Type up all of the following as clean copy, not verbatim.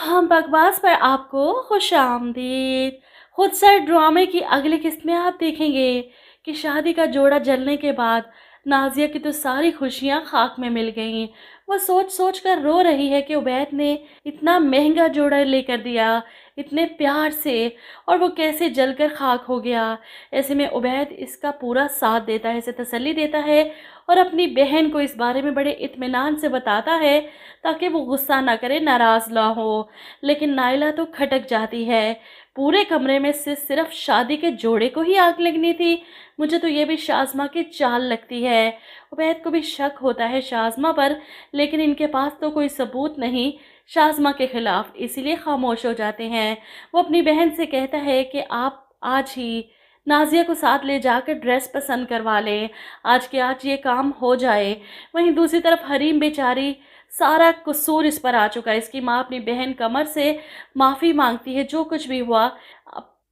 हम बकवास पर आपको खुशामदीद। खुद सर ड्रामे की अगली किस्त में आप देखेंगे कि शादी का जोड़ा जलने के बाद नाजिया की तो सारी खुशियां खाक में मिल गईं। वो सोच सोच कर रो रही है कि उबैद ने इतना महंगा जोड़ा लेकर दिया, इतने प्यार से, और वो कैसे जलकर खाक हो गया। ऐसे में उबैद इसका पूरा साथ देता है, इसे तसल्ली देता है और अपनी बहन को इस बारे में बड़े इत्मीनान से बताता है ताकि वो गुस्सा ना करे, नाराज़ ना हो। लेकिन नाइला तो खटक जाती है। पूरे कमरे में से सिर्फ शादी के जोड़े को ही आग लगनी थी। मुझे तो ये भी शाज़मा की चाल लगती है। उबैद को भी शक होता है शाज़मा पर, लेकिन इनके पास तो कोई सबूत नहीं शाज़मा के खिलाफ, इसीलिए खामोश हो जाते हैं। वो अपनी बहन से कहता है कि आप आज ही नाजिया को साथ ले जाकर ड्रेस पसंद करवा लें, आज के आज ये काम हो जाए। वहीं दूसरी तरफ हरीम बेचारी, सारा कसूर इस पर आ चुका है। इसकी माँ अपनी बहन कमर से माफ़ी मांगती है, जो कुछ भी हुआ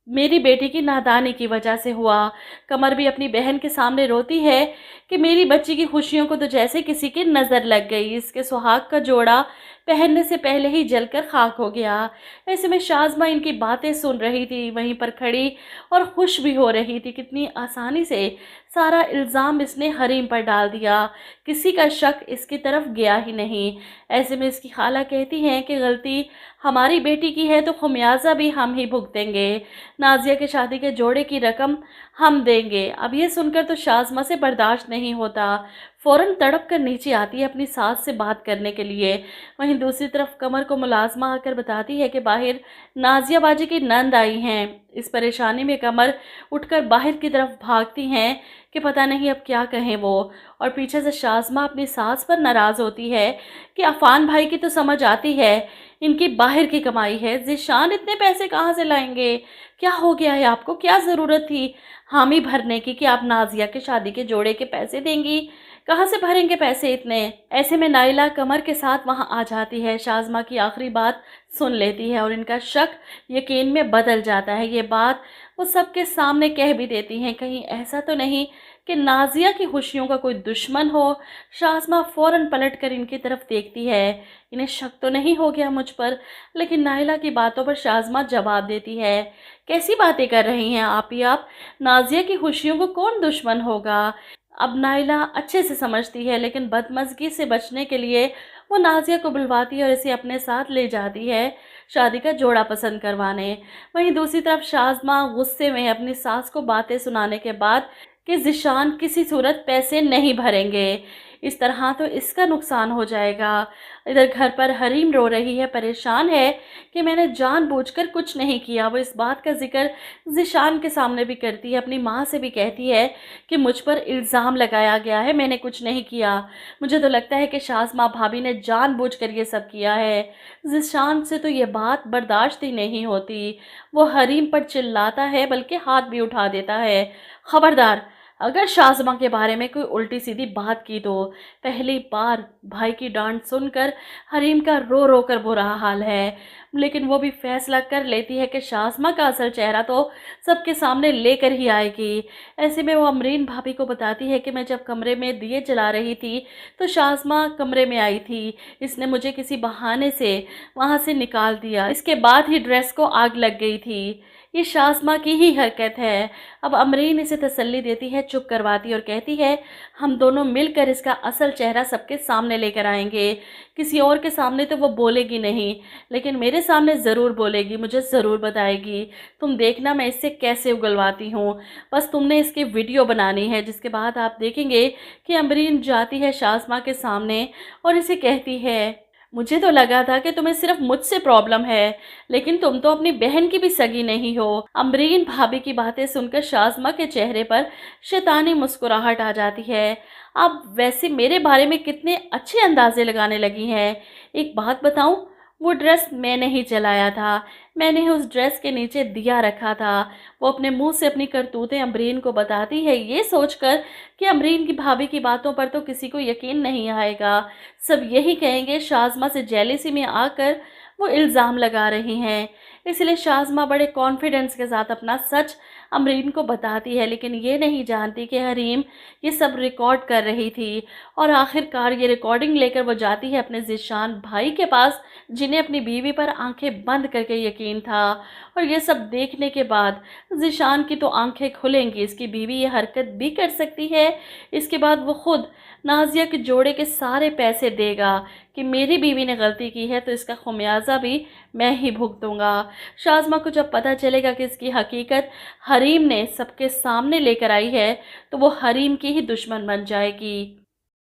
मेरी बेटी की नादानी की वजह से हुआ। कमर भी अपनी बहन के सामने रोती है कि मेरी बच्ची की खुशियों को तो जैसे किसी की नज़र लग गई, इसके सुहाग का जोड़ा पहनने से पहले ही जलकर खाक हो गया। ऐसे में शाज़मा इनकी बातें सुन रही थी, वहीं पर खड़ी और खुश भी हो रही थी। कितनी आसानी से सारा इल्ज़ाम इसने हरीम पर डाल दिया, किसी का शक इसकी तरफ गया ही नहीं। ऐसे में इसकी खाला कहती हैं कि गलती हमारी बेटी की है तो खमियाजा भी हम ही भुगतेंगे, नाजिया के शादी के जोड़े की रकम हम देंगे। अब ये सुनकर तो शाज़मा से बर्दाश्त नहीं होता, फ़ौरन तड़प कर नीचे आती है अपनी सास से बात करने के लिए। वहीं दूसरी तरफ कमर को मुलाजमा आकर बताती है कि बाहर नाजिया बाजी की नंद आई हैं। इस परेशानी में कमर उठकर बाहर की तरफ भागती हैं कि पता नहीं अब क्या कहें वो। और पीछे से शाज़मा अपनी सास पर नाराज़ होती है कि अफ़ान भाई की तो समझ आती है, इनकी बाहर की कमाई है, ज़ीशान इतने पैसे कहाँ से लाएंगे? क्या हो गया है आपको? क्या ज़रूरत थी हामी भरने की कि आप नाजिया के शादी के जोड़े के पैसे देंगी? कहाँ से भरेंगे पैसे इतने? ऐसे में नाइला कमर के साथ वहाँ आ जाती है, शाज़मा की आखिरी बात सुन लेती है और इनका शक यकीन में बदल जाता है। ये बात वो सबके सामने कह भी देती हैं, कहीं ऐसा तो नहीं कि नाजिया की खुशियों का कोई दुश्मन हो। शाज़मा फ़ौरन पलट कर इनकी तरफ देखती है, इन्हें शक तो नहीं हो गया मुझ पर? लेकिन नाइला की बातों पर शाज़मा जवाब देती है, कैसी बातें कर रही हैं आप ही आप? नाजिया की खुशियों को कौन दुश्मन होगा? अब नाइला अच्छे से समझती है, लेकिन बदमज़गी से बचने के लिए वो नाजिया को बुलवाती है और इसे अपने साथ ले जाती है शादी का जोड़ा पसंद करवाने। वहीं दूसरी तरफ शाज़मा गुस्से में अपनी सास को बातें सुनाने के बाद कि ज़ीशान किसी सूरत पैसे नहीं भरेंगे, इस तरह तो इसका नुकसान हो जाएगा। इधर घर पर हरीम रो रही है, परेशान है कि मैंने जानबूझकर कुछ नहीं किया। वो इस बात का जिक्र ज़ीशान के सामने भी करती है, अपनी माँ से भी कहती है कि मुझ पर इल्ज़ाम लगाया गया है, मैंने कुछ नहीं किया। मुझे तो लगता है कि शाज़मा भाभी ने जानबूझकर ये सब किया है। ज़ीशान से तो ये बात बर्दाश्त ही नहीं होती। वो हरीम पर चिल्लाता है, बल्कि हाथ भी उठा देता है। खबरदार, अगर शाज़मा के बारे में कोई उल्टी सीधी बात की तो। पहली बार भाई की डांट सुनकर हरीम का रो रो कर बुरा हाल है, लेकिन वो भी फैसला कर लेती है कि शाज़मा का असल चेहरा तो सबके सामने लेकर ही आएगी। ऐसे में वो अमरीन भाभी को बताती है कि मैं जब कमरे में दिए जला रही थी तो शाज़मा कमरे में आई थी, इसने मुझे किसी बहाने से वहाँ से निकाल दिया, इसके बाद ही ड्रेस को आग लग गई थी। ये शाज़मा की ही हरकत है। अब अमरीन इसे तसल्ली देती है, चुप करवाती और कहती है, हम दोनों मिलकर इसका असल चेहरा सबके सामने लेकर आएंगे। किसी और के सामने तो वो बोलेगी नहीं, लेकिन मेरे सामने ज़रूर बोलेगी, मुझे ज़रूर बताएगी। तुम देखना मैं इससे कैसे उगलवाती हूँ। बस तुमने इसकी वीडियो बनानी है, जिसके बाद आप देखेंगे कि अमरीन जाती है शाज़मा के सामने और इसे कहती है, मुझे तो लगा था कि तुम्हें सिर्फ मुझसे प्रॉब्लम है, लेकिन तुम तो अपनी बहन की भी सगी नहीं हो। अमरीन भाभी की बातें सुनकर शाज़मा के चेहरे पर शैतानी मुस्कुराहट आ जाती है। आप वैसे मेरे बारे में कितने अच्छे अंदाजे लगाने लगी हैं। एक बात बताऊं, वो ड्रेस मैंने ही जलाया था, मैंने ही उस ड्रेस के नीचे दिया रखा था। वो अपने मुंह से अपनी करतूतें अमरीन को बताती है, ये सोचकर कि अमरीन की भाभी की बातों पर तो किसी को यकीन नहीं आएगा। सब यही कहेंगे शाज़मा से जेलिसी में आकर वो इल्ज़ाम लगा रही हैं। इसलिए शाज़मा बड़े कॉन्फिडेंस के साथ अपना सच امرین کو بتاتی ہے، لیکن یہ نہیں جانتی کہ حریم یہ سب ریکارڈ کر رہی تھی۔ اور آخر کار یہ ریکارڈنگ لے کر وہ جاتی ہے اپنے ذیشان بھائی کے پاس، جنہیں اپنی بیوی پر آنکھیں بند کر کے یقین تھا۔ اور یہ سب دیکھنے کے بعد ذیشان کی تو آنکھیں کھلیں گی، اس کی بیوی یہ حرکت بھی کر سکتی ہے۔ اس کے بعد وہ خود نازیہ کے جوڑے کے سارے پیسے دے گا کہ میری بیوی نے غلطی کی ہے تو اس کا خمیازہ بھی میں ہی بھگتوں گا۔ شازمہ کو جب پتہ چلے گا کہ اس کی حقیقت حریم نے سب کے سامنے لے کر آئی ہے تو وہ حریم کی ہی دشمن بن جائے گی۔